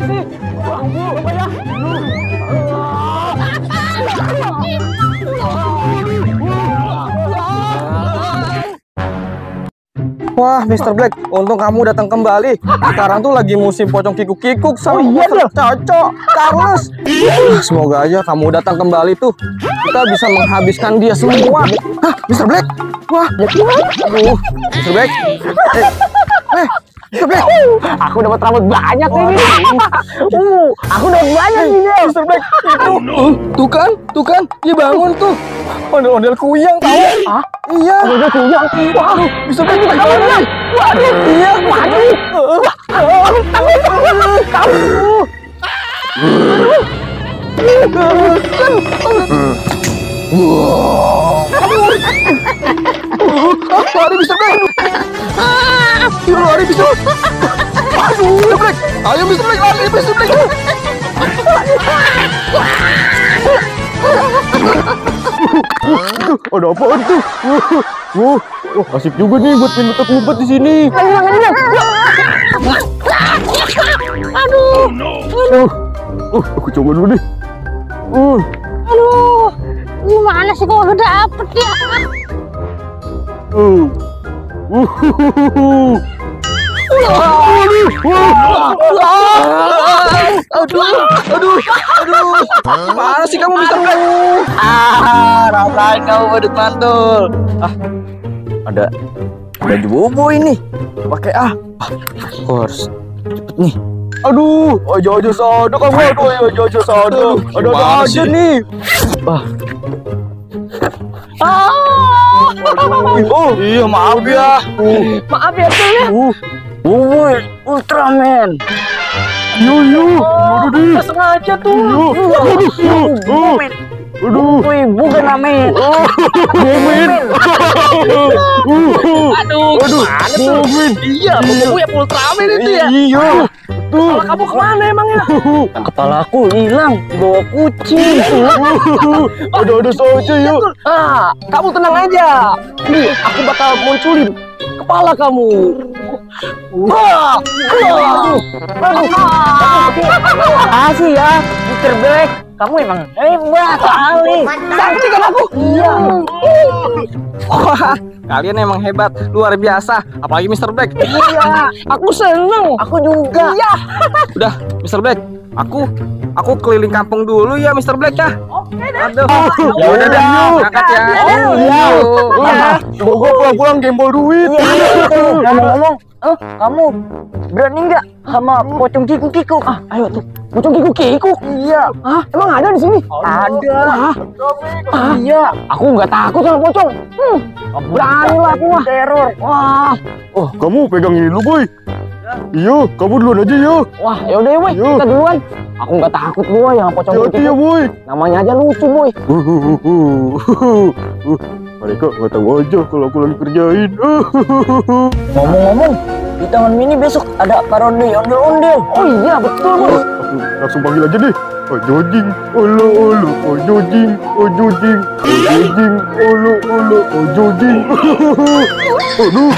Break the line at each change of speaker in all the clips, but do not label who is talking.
sih? Coba ya.
Wah, Mr. Black, untung kamu datang kembali. Sekarang tuh lagi musim pocong kikuk-kikuk sama Cocok, Charles. Semoga aja kamu datang kembali tuh. Kita bisa menghabiskan dia semua. Hah, Mr. Black? Wah, aduh, Mr. Black. Mr. Black.
Aku dapat rambut banyak ini. Aku dapat banyak ini.
Mr. Black, itu, tuh kan, dia bangun tuh. Ondel-ondel kuyang tahu?
Hah?
Iya.
Ondel kuyang. Wah,
Mr. Black kita
kamu
kalah.
Waduh. Iya, waduh.
Lari Mr. Black. Lari Mr. Aduh, Mr. Black. Ayo Mr. Black, lari Mr. Black. Ada apaan tuh? Asik juga nih buat main ngumpet di sini.
Aduh.
Aku coba dulu deh.
Aduh. Gimana sih kok udah dapet ya?
Aduh. Mana sih kamu Mr. Black? Rasain kamu badut mantul. Ada baju bobo ini. Pakai harus cepet nih. Aduh, aja sodo kamu. Aja sodo. Ada aja nih. Iya maaf ya.
Maaf ya, Cil ya.
Ultraman. Yo.
Nggak sengaja tuh.
Aduh.
Bukan Amin. Aduh, gimana tuh? Iya, buku ya Ultraman itu ya.
Iya.
Kepala kamu kemana emangnya?
Kepala aku hilang dibawa kucing. Ada saja yuk.
Kamu tenang aja. Nih, aku bakal munculin kepala kamu. Makasih ya, Mr. Black. Kamu emang hebat kali. Sakti kan aku? Iya.
Wah, kalian emang hebat, luar biasa. Apalagi Mr. Black.
Iya, aku seneng. Aku juga. Iya.
Udah, Mr. Black. Aku keliling kampung dulu ya, Mr. Black ya.
Oke deh.
Aduh. Ya udah deh, angkat ya.
Iya.
Gua pulang gembol duit.
Ngomong-ngomong, kamu berani nggak sama pocong kikuk-kikuk? Ayo tuh, pocong kikuk-kikuk. Iya. Emang ada di sini? Ada. Iya. Aku nggak takut sama pocong. Berani lah aku mah. Teror. Wah.
Oh, kamu pegang ini dulu, boy. Iya, kamu duluan aja ya.
Wah, yaudah ya, boy. Kita duluan. Aku nggak takut, boy, yang pocong
Hati-hati ya,
kikuk.
boy.
Namanya aja lucu, boy.
Mereka nggak tahu aja kalau aku lagi kerjain.
Ngomong-ngomong, di Taman Mini besok ada parodi ondel-ondel. Oh iya, betul, boy.
Aku langsung panggil aja deh. Ojojing, olo, ojojing, ojojing, ojojing, olo, ojojing. Aduh.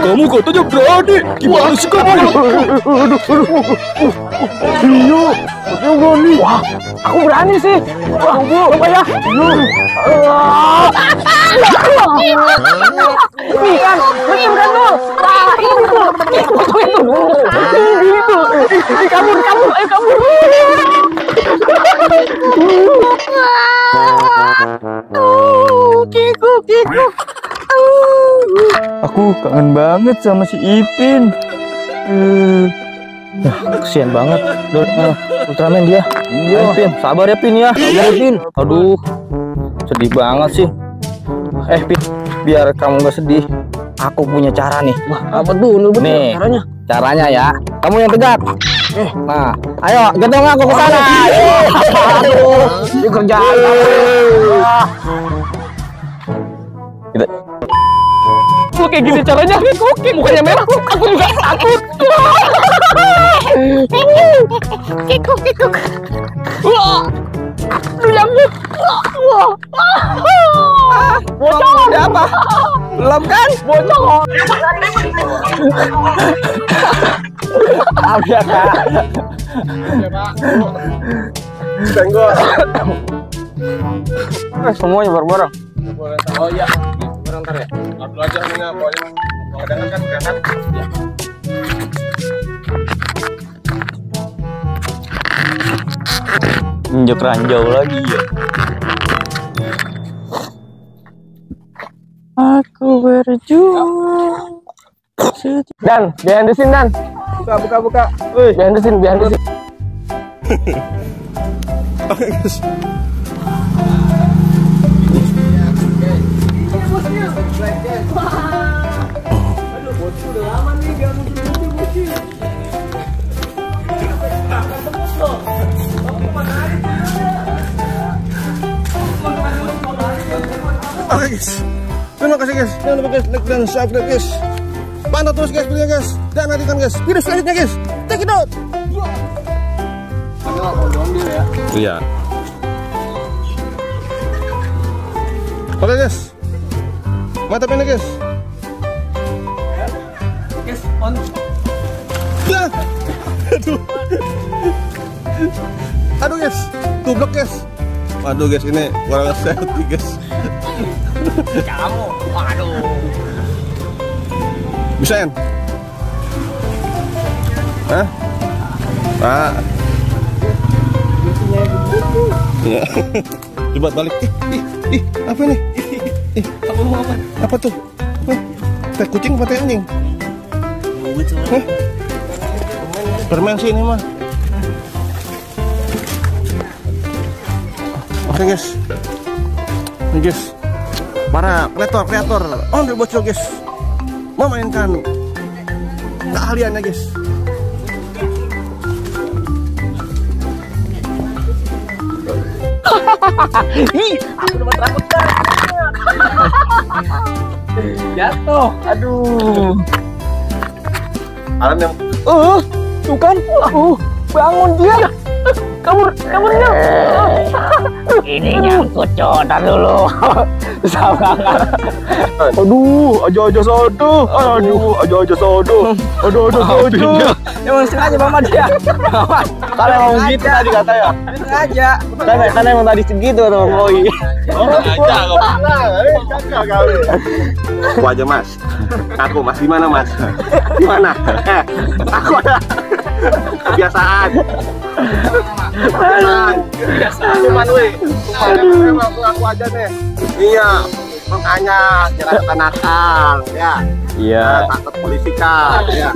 Kamu katanya berani, gimana sih kamu? Iya, katanya berani.
Wah, aku berani sih. Wah, coba ya. Ini kan, betul kan tuh? Wah, ini tuh. Ini tuh. Ini kabur, ayo kabur. Kikuk.
Aku kangen banget sama si Ipin. Kesian banget Ultraman dia. Iya, Pin, sabar ya Pin ya. Sabar ya Pin. Aduh, sedih banget sih. Pin, biar kamu gak sedih, aku punya cara nih.
Wah, apa dulu
Nih,
caranya?
Caranya ya, kamu yang tegak. Nah, ayo gendong aku ke sana. Aduh, ini kerjaan. Kita. Kok kayak gini caranya? Oke, mukanya merah. Aku juga takut.
Kikuk.
Wah. Aduh nyamuk. Wah. Bocor. Ada apa? Belum kan? Bocor. Apa ya, Kak?
Ya, Pak. Senggol.
Semuanya bareng-bareng.
Boleh. Oh iya. Bareng ntar ya. Upload aja ininya pokoknya. Kalau ada kan kelihatan. Ya.
Injek ranjau lagi ya. Aku berjuang. Dan, behind the scene, Dan.
Buka.
Wih, behind the scene.
Oke, guys. Oke guys, terima kasih guys. Jangan lupa guys, like dan subscribe guys. Pantau terus guys videonya guys. Dan nantikan guys video selanjutnya guys. Check it out.
Iya.
Oke guys, mantap ini guys.
Guys, on.
Ya. Aduh guys, tublok guys. Waduh guys, ini kurang safety guys.
Kamu, waduh.
Bisa kan? Hah? Pak. Ya. Coba balik. Ih, apa ini? Apa tuh? Teh kucing apa teh anjing? Hah? Permen sih ini mah. Oke guys. Ini guys. Para kreator ondel bocil guys memainkan keahliannya guys.
Aku udah takut kan. Jatuh. Aduh.
Alan yang
Tuh kan. Bangun dia. Kabur dia. Ini nyangkut coba dulu. Sabar.
aduh, aja sodo. Aduh.
Emang sengaja Mama dia.
Kalau mau gitu tadi kata ya.
Sengaja. Karena emang tadi segitu tuh Boy.
Aja kau. Aku aja Mas. Aku Mas gimana Mas? Gimana? Aku ada kebiasaan. Cuman weh. Aku aja nih. Iya. Makanya jangan nakal ya.
Iya.
Takut polisi kan ya.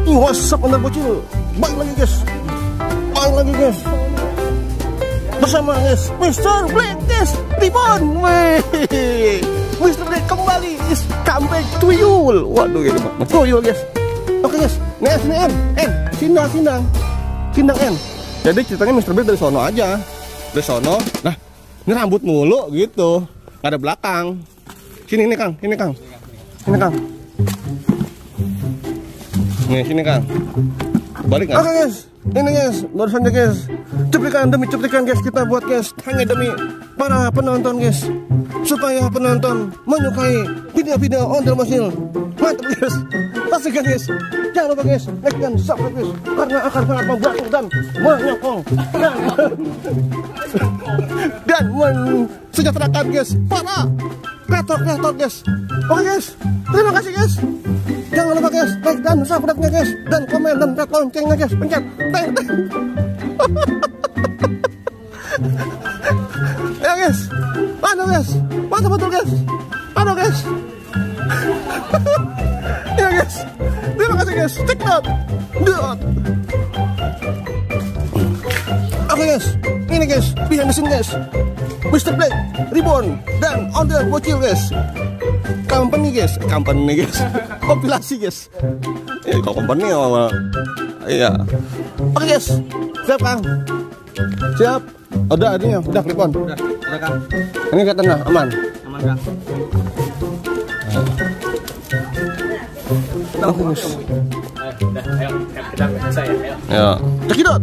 WhatsApp ondel bocil. Balik lagi guys. Bersama guys Mr. Black guys. Ribbon. Weh. Mr. Black kembali is come back to you. Waduh ya to you guys. Oke guys. Nih sindang N. Jadi ceritanya Mr. Black dari sono aja. Dari sono. Nah, ini rambut mulu gitu. Gak ada belakang. Sini Kang. Nih sini Kang. Balik kan? Oke guys. Ini guys, baru saja guys. Cuplikan demi cuplikan guys kita buat guys. Hanya demi para penonton guys. Supaya penonton menyukai video-video ondel bocil. Mantap guys. Pastikan guys. Jangan lupa guys, like dan subscribe guys. Karena akan sangat membantu dan menyokong dan mensejahterakan guys para kreator guys. Oke guys, terima kasih guys. Jangan lupa guys, like dan subscribe-nya guys, dan komen dan pencet loncengnya guys, pencet teng. Ya guys, mantap betul guys. Ya guys, terima kasih guys. Check it out. Oke guys, ini guys, behind the scene guys. Mr. Black, Ribbon, dan ondel bocil guys. Company guys. Kompilasi guys. Kok company apa? Iya. Oke guys, siap Kang. Siap. Udah adanya, udah clip on.
Udah Kang.
Ini katanya aman.
Bagus.
Ayo, kita saya.
Ya.
Cekidot.